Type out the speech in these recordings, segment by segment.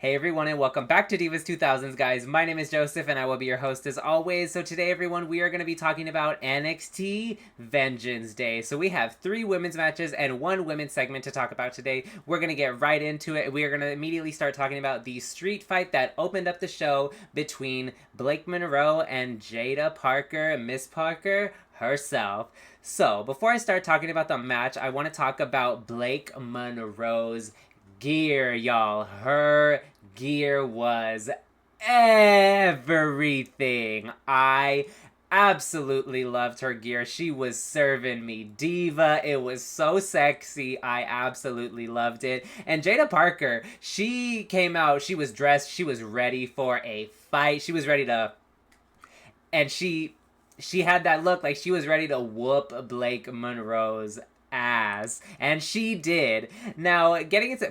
Hey everyone, and welcome back to Divas 2000s, guys. My name is Joseph and I will be your host as always. So today, everyone, we are going to be talking about NXT Vengeance Day. So we have 3 women's matches and 1 women's segment to talk about today. We're going to get right into it. We are going to immediately start talking about the street fight that opened up the show between Blake Monroe and Jaida Parker, Miss Parker herself. So before I start talking about the match, I want to talk about Blake Monroe's gear, y'all. Her gear was everything. I absolutely loved her gear. She was serving me Diva. It was so sexy. I absolutely loved it. And Jaida Parker, she came out, she was dressed, she was ready for a fight. She was ready to, and she had that look like she was ready to whoop Blake Monroe's ass, and she did. Now,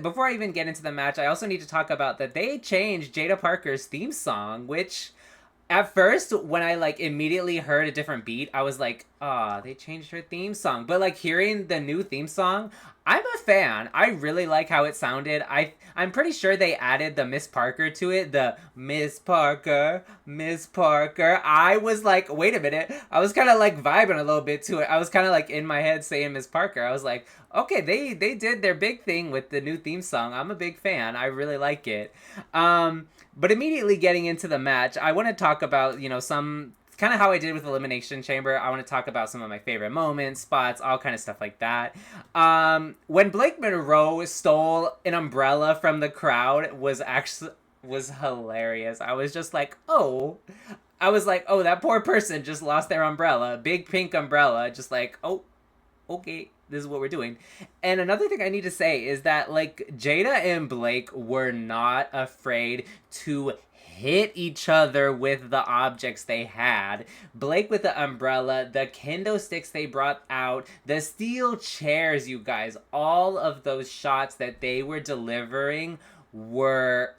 before I even get into the match, I also need to talk about that they changed Jaida Parker's theme song, which at first, when I immediately heard a different beat, I was like, they changed her theme song. But hearing the new theme song, I'm a fan. I really like how it sounded. I'm pretty sure they added the Miss Parker to it. The Miss Parker, Miss Parker. I was like, wait a minute. I was kind of vibing a little bit to it. I was kind of in my head saying Miss Parker. I was like, okay, they did their big thing with the new theme song. I'm a big fan. I really like it. But immediately getting into the match, I want to talk about, some kind of how I did with Elimination Chamber. I want to talk about some of my favorite moments, spots, all kind of stuff like that. When Blake Monroe stole an umbrella from the crowd was hilarious. I was just like, oh. I was like, oh, that poor person just lost their umbrella. Big pink umbrella. Just like, oh, okay. This is what we're doing. And another thing I need to say is that Jaida and Blake were not afraid to hit each other with the objects they had. Blake with the umbrella, the kendo sticks they brought out, the steel chairs, you guys, all of those shots that they were delivering were,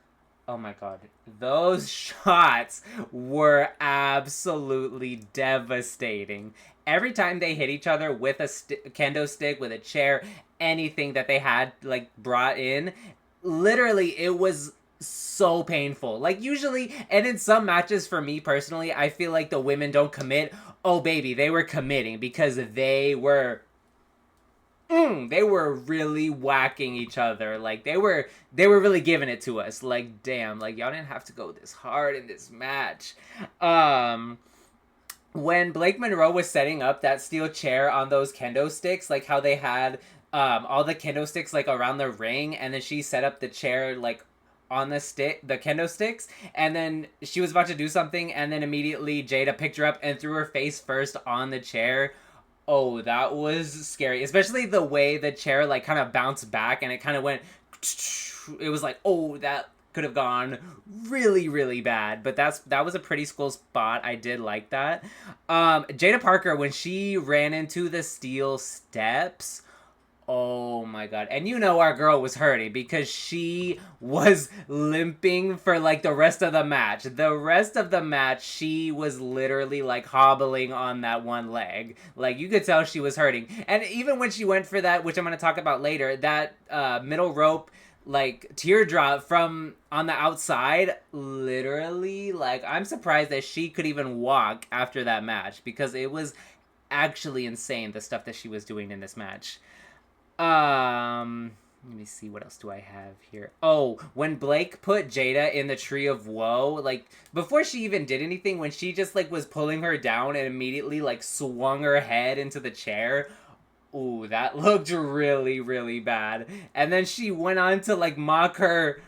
oh my god, those shots were absolutely devastating. Every time they hit each other with a kendo stick, with a chair, anything that they had brought in, literally it was so painful. Usually, and in some matches for me personally, I feel like the women don't commit. Oh baby, they were committing because they were really whacking each other. They were really giving it to us. Damn, y'all didn't have to go this hard in this match. When Blake Monroe was setting up that steel chair on those kendo sticks, how they had all the kendo sticks around the ring, and then she set up the chair on the kendo sticks, and then she was about to do something, and then immediately Jaida picked her up and threw her face first on the chair. Oh, that was scary, especially the way the chair kind of bounced back and it kind of went. It was like, oh, that could have gone really, really bad, but that was a pretty cool spot. I did like that. Jaida Parker, when she ran into the steel steps, oh my god. And our girl was hurting because she was limping for the rest of the match. The rest of the match, she was literally hobbling on that one leg. You could tell she was hurting. And even when she went for that, which I'm going to talk about later, that middle rope teardrop from on the outside, literally, I'm surprised that she could even walk after that match, because it was actually insane, the stuff that she was doing in this match. Let me see, what else do I have here? Oh, when Blake put Jaida in the Tree of Woe, before she even did anything, when she just was pulling her down and immediately swung her head into the chair. Ooh, that looked really, really bad. And then she went on to mock her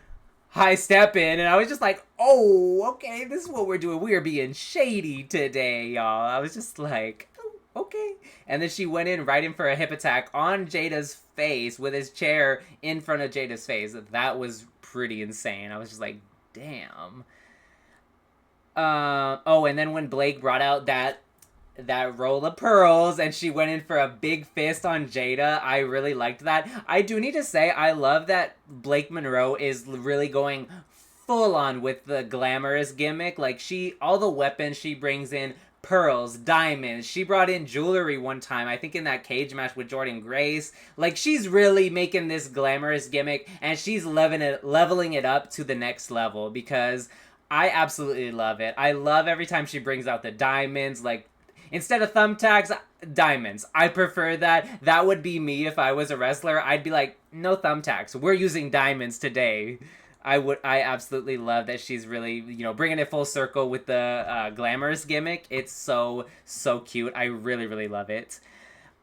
high step in, and I was just like, oh, okay, this is what we're doing. We are being shady today, y'all. I was just like, oh, okay. And then she went right in for a hip attack on Jada's face with his chair in front of Jada's face. That was pretty insane. I was just like, damn. Oh, and then when Blake brought out that roll of pearls and she went in for a big fist on Jaida, I really liked that. I do need to say, I love that Blake Monroe is really going full on with the glamorous gimmick. All the weapons she brings in, pearls, diamonds. She brought in jewelry one time, I think in that cage match with Jordynne Grace. Like, she's really making this glamorous gimmick, and she's leveling it up to the next level, because I absolutely love it. I love every time she brings out the diamonds, like, instead of thumbtacks, diamonds. I prefer that. That would be me if I was a wrestler. I'd be like, no thumbtacks. We're using diamonds today. I absolutely love that she's really, bringing it full circle with the glamorous gimmick. It's so cute. I really, really love it.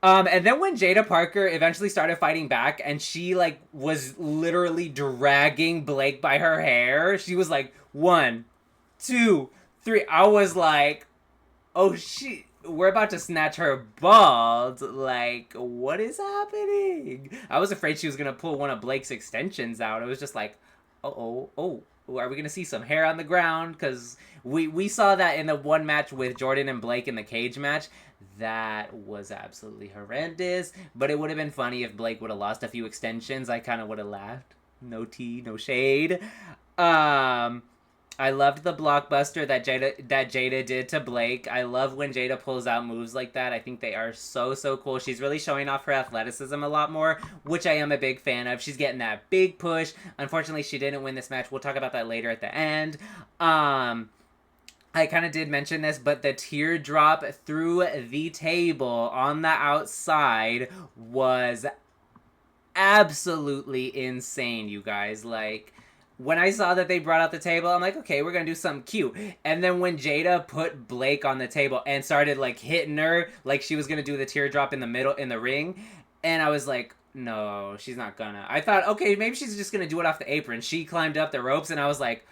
And then when Jaida Parker eventually started fighting back, and she, like, was literally dragging Blake by her hair, she was like, 1, 2, 3. I was like, oh, we're about to snatch her bald. Like, what is happening? I was afraid she was going to pull one of Blake's extensions out. It was just like, oh, are we going to see some hair on the ground? Because we saw that in the one match with Jordynne and Blake in the cage match. That was absolutely horrendous. But it would have been funny if Blake would have lost a few extensions. I kind of would have laughed. No tea, no shade. I loved the blockbuster that Jaida did to Blake. I love when Jaida pulls out moves like that. I think they are so cool. She's really showing off her athleticism a lot more, which I am a big fan of. She's getting that big push. Unfortunately, she didn't win this match. We'll talk about that later at the end. I kind of did mention this, but the teardrop through the table on the outside was absolutely insane, you guys. Like, when I saw that they brought out the table, I'm like, okay, we're going to do something cute. And then when Jaida put Blake on the table and started, like, hitting her, like she was going to do the teardrop in the middle, in the ring, and I was like, no, she's not gonna. I thought, okay, maybe she's just going to do it off the apron. She climbed up the ropes, and I was like,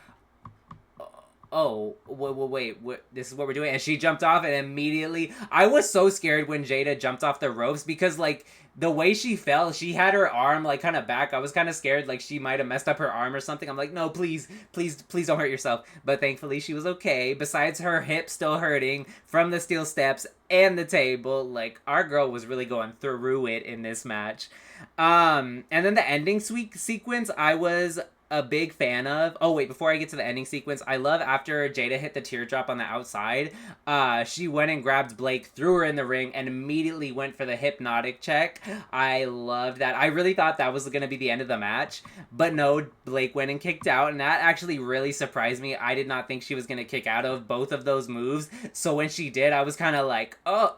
oh, wait, this is what we're doing? And she jumped off, and immediately, I was so scared when Jaida jumped off the ropes, because, like, the way she fell, she had her arm, like, kind of back. I was kind of scared, like, she might have messed up her arm or something. I'm like, no, please don't hurt yourself. But thankfully, she was okay. Besides her hip still hurting from the steel steps and the table, like, our girl was really going through it in this match. And then the ending sequence, I was a big fan of. Oh, wait, before I get to the ending sequence, I love after Jaida hit the teardrop on the outside, she went and grabbed Blake, threw her in the ring, and immediately went for the hypnotic check. I loved that. I really thought that was going to be the end of the match, but no, Blake went and kicked out, and that actually really surprised me. I did not think she was going to kick out of both of those moves, so when she did, I was kind of like, oh,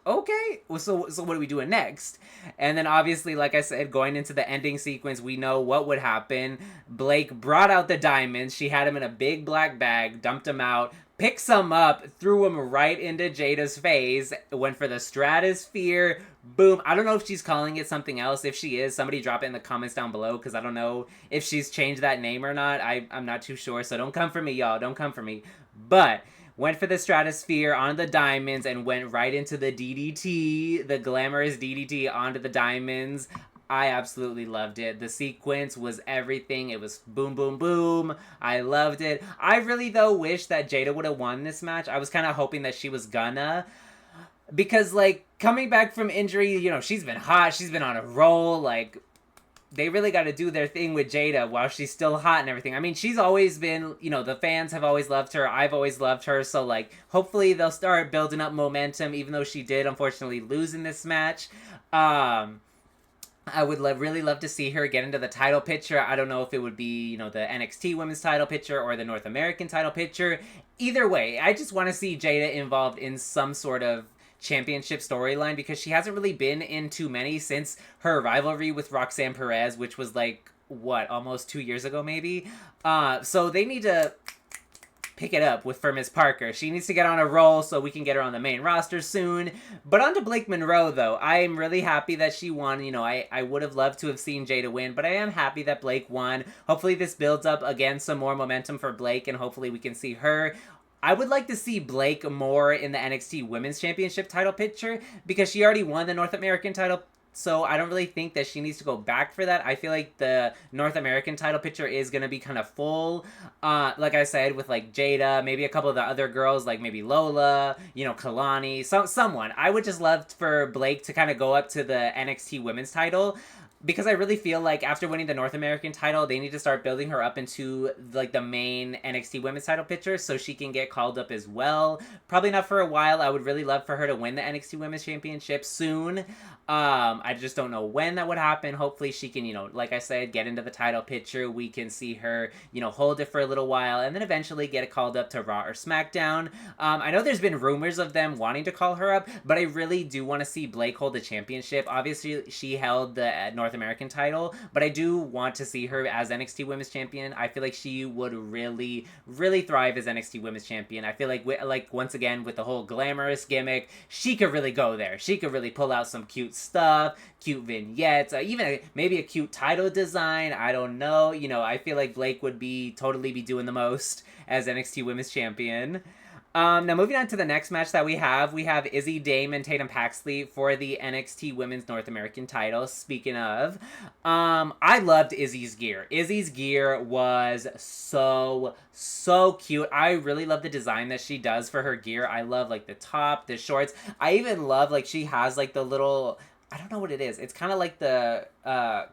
okay. So what are we doing next? And then obviously, like I said, going into the ending sequence, we know what would happen. Blake brought out the diamonds. She had him in a big black bag, dumped him out, picked some up, threw him right into Jada's face, went for the stratosphere. Boom. I don't know if she's calling it something else. If she is, somebody drop it in the comments down below, because I don't know if she's changed that name or not. I'm not too sure. So don't come for me, y'all. Don't come for me. But went for the stratosphere on the diamonds and went right into the DDT, the glamorous DDT onto the diamonds. I absolutely loved it. The sequence was everything. It was boom, boom, boom. I loved it. I really, though, wish that Jaida would have won this match. I was kind of hoping that she was gonna. Because, like, coming back from injury, she's been hot. She's been on a roll. Like, they really got to do their thing with Jaida while she's still hot and everything. I mean, she's always been, the fans have always loved her. I've always loved her. So, like, hopefully they'll start building up momentum, even though she did, unfortunately, lose in this match. I would really love to see her get into the title picture. I don't know if it would be, the NXT Women's title picture or the North American title picture. Either way, I just want to see Jaida involved in some sort of championship storyline, because she hasn't really been in too many since her rivalry with Roxanne Perez, which was like, almost 2 years ago maybe. So they need to pick it up for Miss Parker. She needs to get on a roll so we can get her on the main roster soon. But on to Blake Monroe, though. I am really happy that she won. I would have loved to have seen Jaida win, but I am happy that Blake won. Hopefully this builds up, again, some more momentum for Blake, and hopefully we can see her. I would like to see Blake more in the NXT Women's Championship title picture, because she already won the North American title, so I don't really think that she needs to go back for that. I feel like the North American title picture is going to be kind of full, like I said, with like Jaida, maybe a couple of the other girls, like maybe Lola, Kelani, someone. I would just love for Blake to kind of go up to the NXT Women's title. because I really feel like after winning the North American title, they need to start building her up into like the main NXT Women's title picture so she can get called up as well. Probably not for a while. I would really love for her to win the NXT Women's Championship soon. I just don't know when that would happen. Hopefully she can, like I said, get into the title picture. We can see her, hold it for a little while and then eventually get it called up to Raw or SmackDown. I know there's been rumors of them wanting to call her up, but I really do want to see Blake hold the championship. Obviously, she held the North American title, but I do want to see her as NXT Women's Champion. I feel like she would really, really thrive as NXT Women's Champion. I feel like once again, with the whole glamorous gimmick, she could really go there. She could really pull out some cute stuff, cute vignettes, even maybe a cute title design. I don't know. I feel like Blake would totally be doing the most as NXT Women's Champion. Now moving on to the next match that we have Izzi, Dame, and Tatum Paxley for the NXT Women's North American title. Speaking of, I loved Izzi's gear. Izzi's gear was so cute. I really love the design that she does for her gear. I love like the top, the shorts. I even love like she has like the little, I don't know what it is. It's kind of like the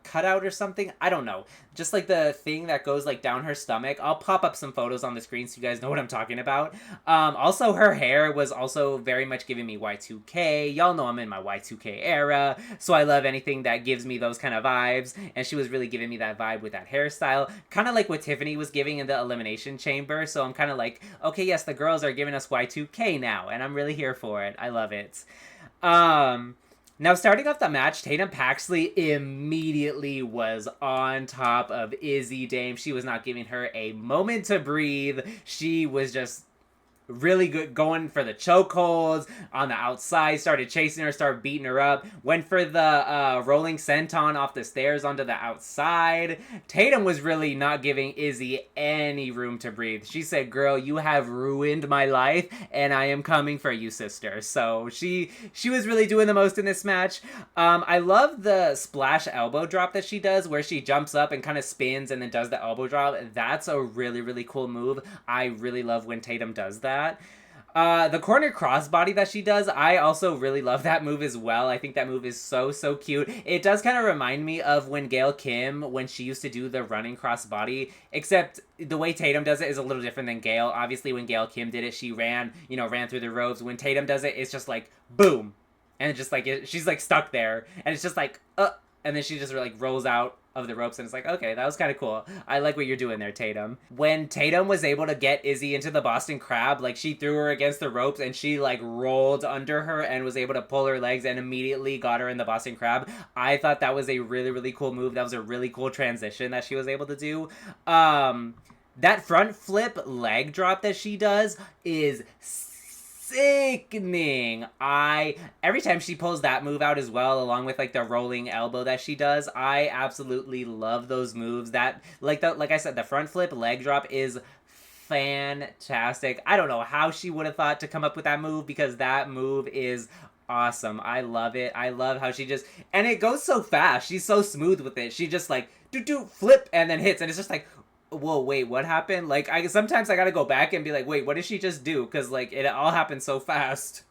cutout or something. I don't know. Just like the thing that goes like down her stomach. I'll pop up some photos on the screen so you guys know what I'm talking about. Also, her hair was also very much giving me Y2K. Y'all know I'm in my Y2K era, so I love anything that gives me those kind of vibes. And she was really giving me that vibe with that hairstyle. Kind of like what Tiffany was giving in the Elimination Chamber. So I'm kind of like, okay, yes, the girls are giving us Y2K now. And I'm really here for it. I love it. Now, starting off the match, Tatum Paxley immediately was on top of Izzi, Dame. She was not giving her a moment to breathe. She was just really good, going for the chokeholds on the outside, started chasing her, started beating her up, went for the rolling senton off the stairs onto the outside. Tatum was really not giving Izzi any room to breathe. She said, girl, you have ruined my life and I am coming for you, sister. So she was really doing the most in this match. I love the splash elbow drop that she does where she jumps up and kind of spins and then does the elbow drop. That's a really, really cool move. I really love when Tatum does that. The corner crossbody that she does, I also really love that move as well. I think that move is so cute. It does kind of remind me of when Gail Kim, when she used to do the running crossbody, except the way Tatum does it is a little different than Gail. Obviously, when Gail Kim did it, she ran through the ropes. When Tatum does it, it's just like, boom. And it's just like, she's like stuck there. And it's just like, and then she just like rolls out of the ropes and it's like, okay, that was kind of cool. I like what you're doing there, Tatum. When Tatum was able to get Izzi into the Boston Crab, like she threw her against the ropes and she like rolled under her and was able to pull her legs and immediately got her in the Boston Crab. I thought that was a really, really cool move. That was a really cool transition that she was able to do. That front flip leg drop that she does is sickening. Every time she pulls that move out as well, along with like the rolling elbow that she does, I absolutely love those moves. That like I said, the front flip leg drop is fantastic. I don't know how she would have thought to come up with that move because that move is awesome. I love it. I love how she just, and it goes so fast. She's so smooth with it. She just like do flip and then hits and it's just like, whoa, wait, what happened? Like, sometimes I gotta go back and be like, wait, what did she just do? Because, like, it all happened so fast.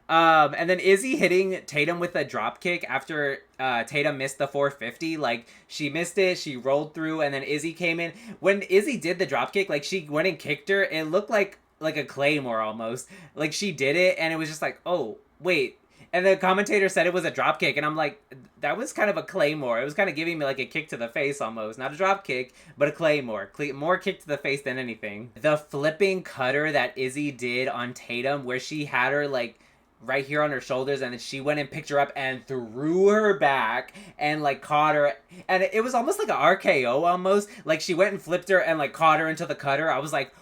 And then Izzi hitting Tatum with a drop kick after Tatum missed the 450. Like, she missed it, she rolled through, and then Izzi came in. When Izzi did the drop kick, like, she went and kicked her, it looked like a claymore almost. Like, she did it, and it was just like, oh, wait. And the commentator said it was a drop kick, and I'm like, that was kind of a claymore. It was kind of giving me like a kick to the face almost. Not a drop kick, but a claymore. More kick to the face than anything. The flipping cutter that Izzi did on Tatum, where she had her like right here on her shoulders, and then she went and picked her up and threw her back and like caught her, and it was almost like an RKO almost. Like she went and flipped her and like caught her into the cutter. I was like,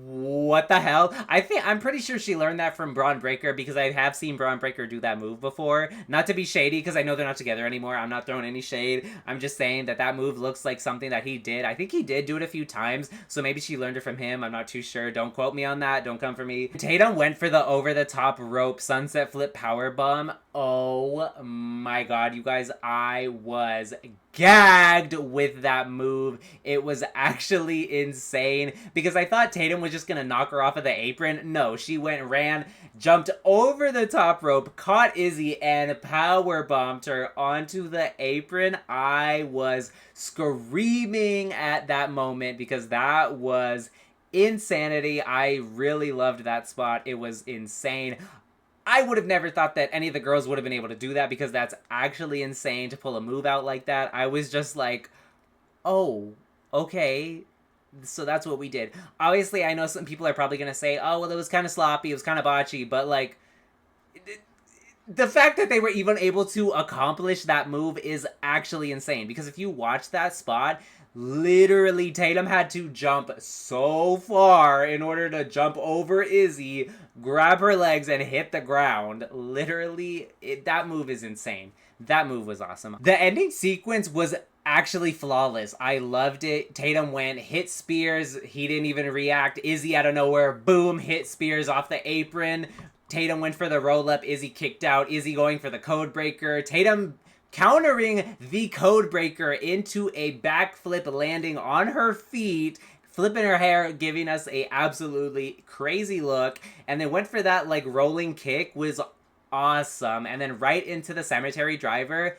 what the hell? I'm pretty sure she learned that from Braun Breaker because I have seen Braun Breaker do that move before. Not to be shady because I know they're not together anymore. I'm not throwing any shade. I'm just saying that move looks like something that he did. I think he did do it a few times, so maybe she learned it from him. I'm not too sure. Don't quote me on that. Don't come for me. Tatum went for the over-the-top rope sunset flip powerbomb. Oh my god, you guys, I was gagged with that move. It was actually insane because I thought Tatum was just gonna gonna knock her off of the apron. No, she ran, jumped over the top rope, caught Izzi, and power bombed her onto the apron. I was screaming at that moment because that was insanity. I really loved that spot. It was insane. I would have never thought that any of the girls would have been able to do that because that's actually insane to pull a move out like that. I was just like, oh, okay. So that's what we did. Obviously, I know some people are probably going to say, oh, well, it was kind of sloppy, it was kind of botchy, but like, the fact that they were even able to accomplish that move is actually insane. Because if you watch that spot, literally Tatum had to jump so far in order to jump over Izzi, grab her legs, and hit the ground. Literally, that move is insane. That move was awesome. The ending sequence was actually flawless. I loved it. Tatum went, hit Spears. He didn't even react. Izzi out of nowhere, boom, hit Spears off the apron. Tatum went for the roll-up. Izzi kicked out. Izzi going for the code breaker. Tatum countering the code breaker into a backflip, landing on her feet, flipping her hair, giving us a absolutely crazy look, and then went for that like rolling kick. Was awesome. And then right into the cemetery driver.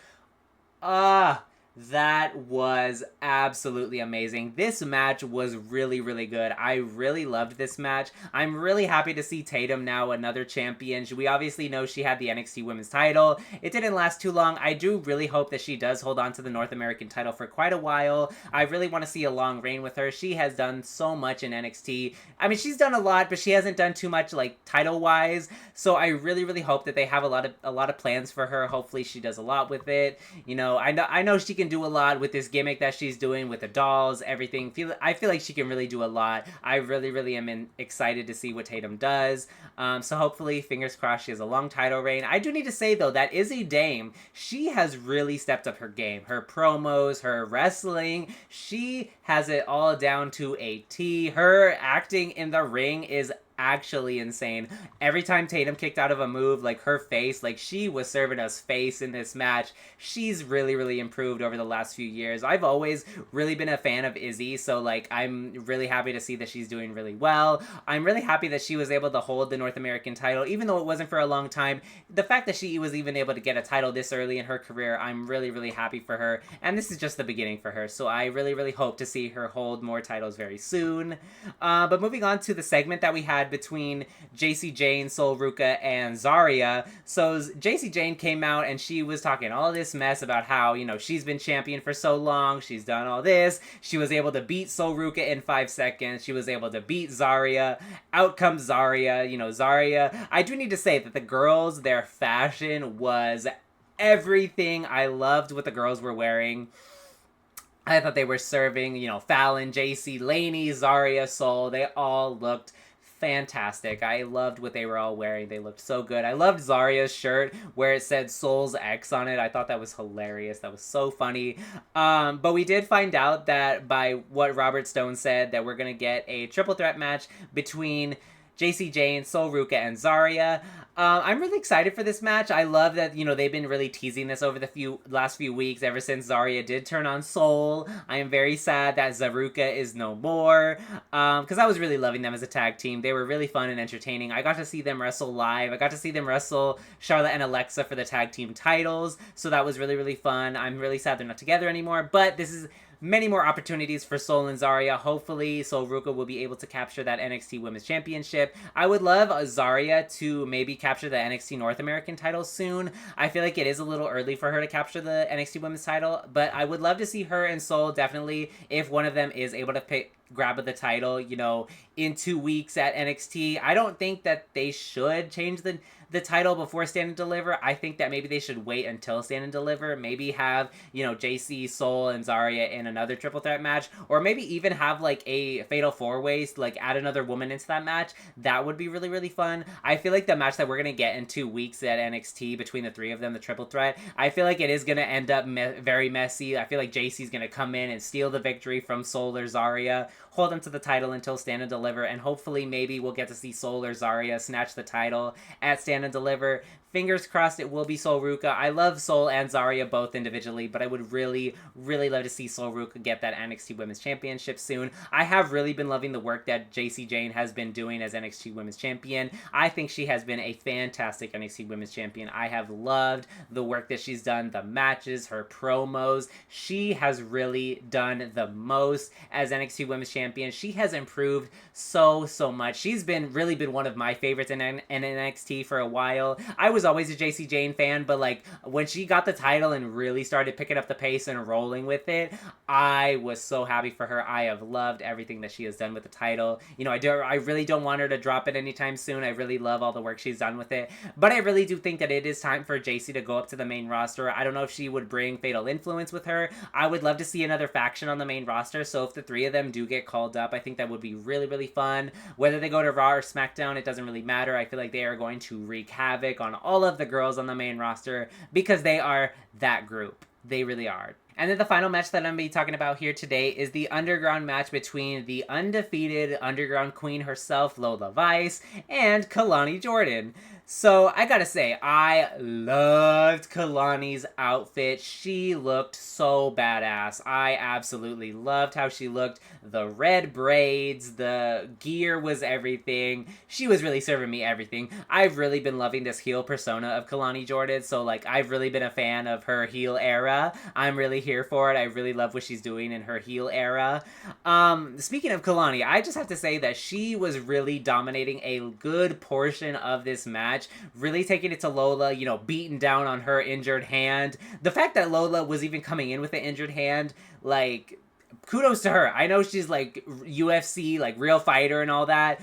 That was absolutely amazing. This match was really, really good. I really loved this match. I'm really happy to see Tatum now another champion. We obviously know she had the NXT Women's title. It didn't last too long. I do really hope that she does hold on to the North American title for quite a while. I really want to see a long reign with her. She has done so much in NXT. I mean, she's done a lot, but she hasn't done too much like title-wise. So I really, really hope that they have a lot of plans for her. Hopefully she does a lot with it. You know, I know she can do a lot with this gimmick that she's doing with the dolls, everything. I feel like she can really do a lot. I really, really am excited to see what Tatum does. So hopefully, fingers crossed, she has a long title reign. I do need to say, though, that Izzi Dame, she has really stepped up her game. Her promos, her wrestling, she has it all down to a T. Her acting in the ring is actually insane. Every time Tatum kicked out of a move, like her face, like she was serving us face in this match. She's really, really improved over the last few years. I've always really been a fan of Izzi, so like I'm really happy to see that she's doing really well. I'm really happy that she was able to hold the North American title, even though it wasn't for a long time. The fact that she was even able to get a title this early in her career, I'm really, really happy for her, and this is just the beginning for her, so I really, really hope to see her hold more titles very soon. But moving on to the segment that we had between JC Jane, Sol Ruca, and Zarya. So JC Jane came out and she was talking all this mess about how, you know, she's been champion for so long, she's done all this, she was able to beat Sol Ruca in 5 seconds, she was able to beat Zarya, out comes Zarya, you know, Zarya. I do need to say that the girls, their fashion was everything. I loved what the girls were wearing. I thought they were serving, you know, Fallon, JC, Lainey, Zarya, Sol. They all looked fantastic. I loved what they were all wearing. They looked so good. I loved Zarya's shirt where it said Sol's X on it. I thought that was hilarious. That was so funny. But we did find out that by what Robert Stone said, that we're going to get a triple threat match between JC Jane, Sol Ruca, and Zarya. I'm really excited for this match. I love that, you know, they've been really teasing this over the last few weeks, ever since Zarya did turn on Sol. I am very sad that Zaruka is no more, because I was really loving them as a tag team. They were really fun and entertaining. I got to see them wrestle live. I got to see them wrestle Charlotte and Alexa for the tag team titles, so that was really, really fun. I'm really sad they're not together anymore, but this is many more opportunities for Sol and Zarya. Hopefully, Sol Ruca will be able to capture that NXT Women's Championship. I would love Zarya to maybe capture the NXT North American title soon. I feel like it is a little early for her to capture the NXT Women's title, but I would love to see her and Sol, definitely, if one of them is able to grab the title, you know, in 2 weeks at NXT. I don't think that they should change the title before Stand and Deliver. I think that maybe they should wait until Stand and Deliver. Maybe have, you know, JC, Sol, and Zarya in another triple threat match, or maybe even have like a fatal 4-way, like add another woman into that match. That would be really, really fun. I feel like the match that we're gonna get in 2 weeks at NXT between the 3 of them, the triple threat, I feel like it is gonna end up very messy. I feel like JC's gonna come in and steal the victory from Sol or Zarya, hold on to the title until Stand and Deliver, and hopefully maybe we'll get to see Sol or Zarya snatch the title at Stand gonna deliver. Fingers crossed it will be Sol Ruka. I love Sol and Zarya both individually, but I would really, really love to see Sol Ruka get that NXT Women's Championship soon. I have really been loving the work that JC Jane has been doing as NXT Women's Champion. I think she has been a fantastic NXT Women's Champion. I have loved the work that she's done, the matches, her promos. She has really done the most as NXT Women's Champion. She has improved so much. She's really been one of my favorites in NXT for a while. I was always a JC Jane fan, but like when she got the title and really started picking up the pace and rolling with it, I was so happy for her. I have loved everything that she has done with the title. You know, I really don't want her to drop it anytime soon. I really love all the work she's done with it, but I really do think that it is time for JC to go up to the main roster. I don't know if she would bring Fatal Influence with her. I would love to see another faction on the main roster, so if the three of them do get called up, I think that would be really, really fun. Whether they go to Raw or SmackDown, it doesn't really matter. I feel like they are going to wreak havoc on all of the girls on the main roster because they are that group. They really are. And then the final match that I'm going to be talking about here today is the underground match between the undefeated underground queen herself, Lola Vice, and Kelani Jordan. So I gotta say, I loved Kelani's outfit. She looked so badass. I absolutely loved how she looked. The red braids, the gear was everything. She was really serving me everything. I've really been loving this heel persona of Kelani Jordan. So like, I've really been a fan of her heel era. I'm really here for it. I really love what she's doing in her heel era. Speaking of Kelani, I just have to say that she was really dominating a good portion of this match. Really taking it to Lola, you know, beating down on her injured hand. The fact that Lola was even coming in with an injured hand, like, kudos to her. I know she's like UFC, like real fighter and all that.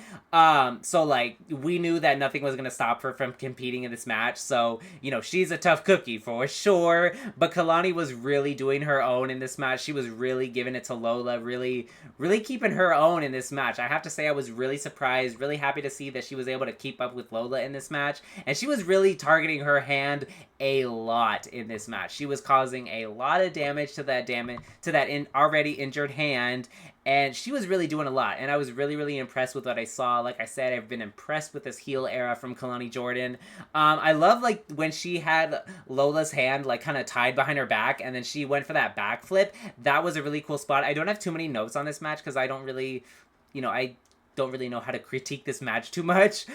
So like we knew that nothing was gonna stop her from competing in this match. So, you know, she's a tough cookie for sure. But Kelani was really doing her own in this match. She was really giving it to Lola, really keeping her own in this match. I have to say I was really surprised, really happy to see that she was able to keep up with Lola in this match. And she was really targeting her hand a lot in this match. She was causing a lot of damage to that already injured hand, and she was really doing a lot, and I was really impressed with what I saw. Like I said, I've been impressed with this heel era from Kelani Jordan. I love like when she had Lola's hand like kind of tied behind her back, and then she went for that backflip. That was a really cool spot. I don't have too many notes on this match because I don't really know how to critique this match too much.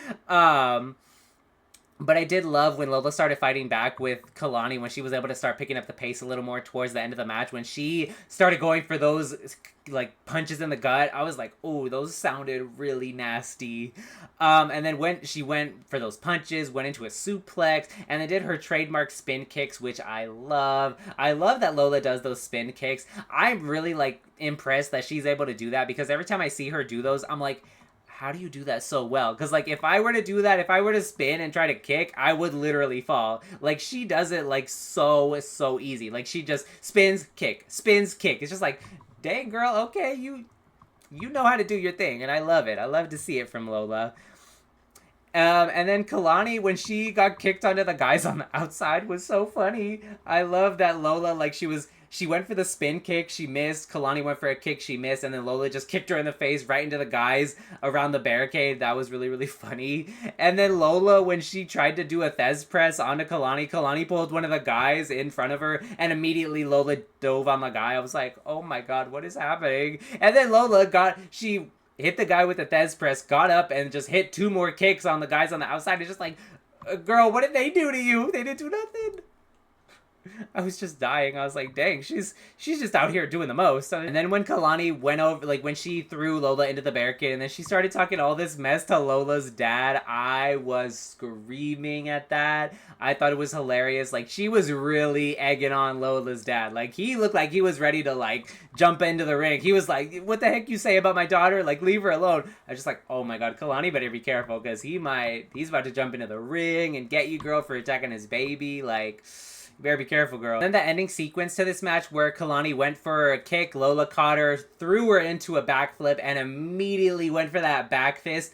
But I did love when Lola started fighting back with Kelani, when she was able to start picking up the pace a little more towards the end of the match. When she started going for those like punches in the gut, I was like, oh, those sounded really nasty. And then when she went for those punches, went into a suplex, and then did her trademark spin kicks, which I love. I love that Lola does those spin kicks. I'm really like impressed that she's able to do that, because every time I see her do those, I'm like, how do you do that so well? Because like if I were to do that, if I were to spin and try to kick, I would literally fall. Like she does it like so easy. Like she just spins, kick. It's just like, dang girl, okay, you know how to do your thing, and I love it. I love to see it from Lola. And then Kelani, when she got kicked onto the guys on the outside, was so funny. I love that Lola, like she went for the spin kick, she missed. Kelani went for a kick, she missed, and then Lola just kicked her in the face right into the guys around the barricade. That was really funny. And then Lola, when she tried to do a Thez press onto Kelani pulled one of the guys in front of her, and immediately Lola dove on the guy. I was like, oh my god, what is happening? And then Lola she hit the guy with the Thez press, got up, and just hit 2 more kicks on the guys on the outside. It's just like, girl, what did they do to you? They didn't do nothing. I was just dying. I was like, dang, she's just out here doing the most. And then when Kelani went over, like when she threw Lola into the barricade and then she started talking all this mess to Lola's dad, I was screaming at that. I thought it was hilarious. Like she was really egging on Lola's dad. Like he looked like he was ready to like jump into the ring. He was like, what the heck you say about my daughter? Like leave her alone. I was just like, oh my god, Kelani better be careful, because he's about to jump into the ring and get you, girl, for attacking his baby. Like, you better be careful, girl. Then the ending sequence to this match where Kelani went for a kick, Lola caught her, threw her into a backflip, and immediately went for that back fist.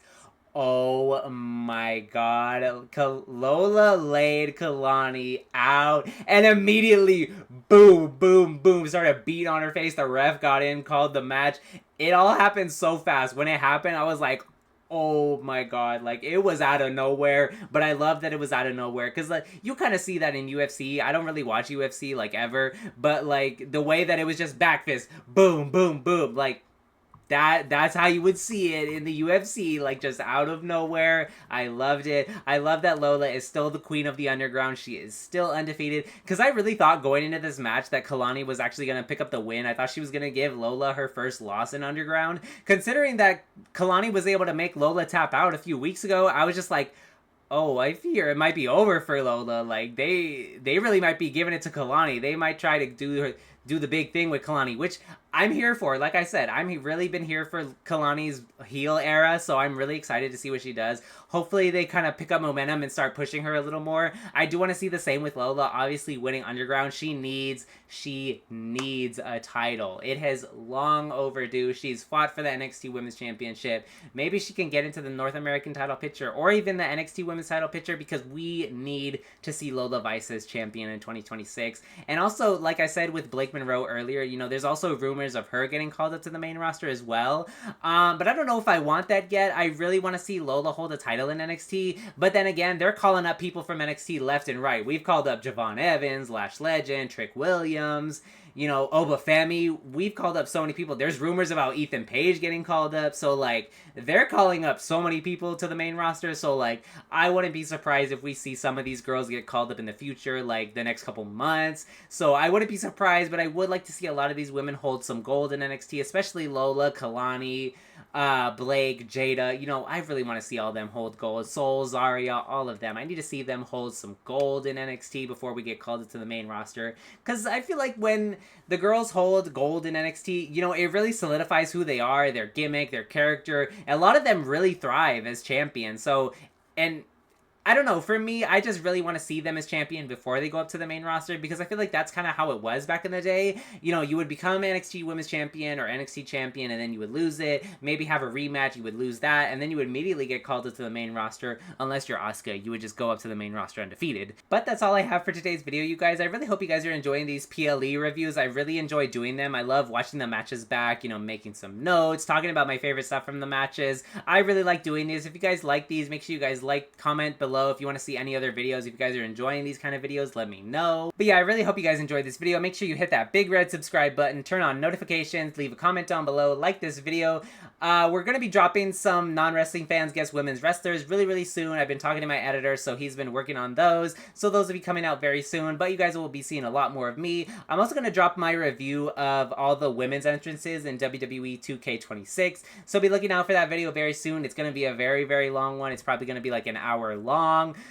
Oh my god. Lola laid Kelani out, and immediately, boom, started beating on her face. The ref got in, called the match. It all happened so fast. When it happened, I was like, Oh my god, like it was out of nowhere, but I love that it was out of nowhere because like you kind of see that in UFC. I don't really watch UFC like ever, but like the way that it was just back fist, boom, boom, boom, like that's how you would see it in the UFC, like just out of nowhere. I loved it. I love that Lola is still the queen of the underground. She is still undefeated. Because I really thought going into this match that Kelani was actually going to pick up the win. I thought she was going to give Lola her first loss in underground. Considering that Kelani was able to make Lola tap out a few weeks ago, I was just like, oh, I fear it might be over for Lola. Like they really might be giving it to Kelani. They might try to do the big thing with Kelani, which I'm here for. Like I said, I'm really been here for Kalani's heel era, so I'm really excited to see what she does. Hopefully they kind of pick up momentum and start pushing her a little more. I do want to see the same with Lola. Obviously winning Underground, she needs a title. It has long overdue. She's fought for the NXT Women's Championship. Maybe she can get into the North American title picture or even the NXT Women's title picture because we need to see Lola Vice as champion in 2026. And also, like I said with Blake Monroe earlier, you know, there's also rumors of her getting called up to the main roster as well. But I don't know if I want that yet. I really want to see Lola hold a title in NXT. But then again, they're calling up people from NXT left and right. We've called up Javon Evans, Lash Legend, Trick Williams, you know, Oba Femi. We've called up so many people. There's rumors about Ethan Page getting called up. So, like, they're calling up so many people to the main roster. So, like, I wouldn't be surprised if we see some of these girls get called up in the future, like, the next couple months. So, I wouldn't be surprised, but I would like to see a lot of these women hold some gold in NXT, especially Lola, Kelani, Blake, Jaida. You know, I really want to see all them hold gold. Soul, Zarya, all of them. I need to see them hold some gold in NXT before we get called into the main roster. Because I feel like when the girls hold gold in NXT, you know, it really solidifies who they are, their gimmick, their character. A lot of them really thrive as champions. So, and I don't know. For me, I just really want to see them as champion before they go up to the main roster because I feel like that's kind of how it was back in the day. You know, you would become NXT Women's Champion or NXT Champion and then you would lose it. Maybe have a rematch, you would lose that, and then you would immediately get called up to the main roster. Unless you're Asuka, you would just go up to the main roster undefeated. But that's all I have for today's video, you guys. I really hope you guys are enjoying these PLE reviews. I really enjoy doing them. I love watching the matches back, you know, making some notes, talking about my favorite stuff from the matches. I really like doing these. If you guys like these, make sure you guys like, comment below. If you want to see any other videos, if you guys are enjoying these kind of videos, let me know. But yeah, I really hope you guys enjoyed this video. Make sure you hit that big red subscribe button, turn on notifications, leave a comment down below, like this video. We're going to be dropping some non-wrestling fans guess women's wrestlers really soon. I've been talking to my editor, so he's been working on those. So those will be coming out very soon, but you guys will be seeing a lot more of me. I'm also going to drop my review of all the women's entrances in WWE 2K26. So be looking out for that video very soon. It's going to be a very long one. It's probably going to be like an hour long.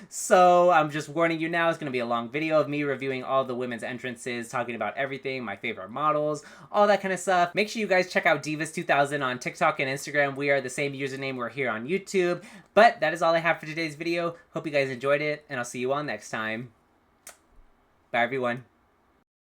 So I'm just warning you now, it's going to be a long video of me reviewing all the women's entrances, talking about everything, my favorite models, all that kind of stuff. Make sure you guys check out Divas 2000 on TikTok and Instagram. We are the same username. We're here on YouTube. But that is all I have for today's video. Hope you guys enjoyed it, and I'll see you all next time. Bye, everyone.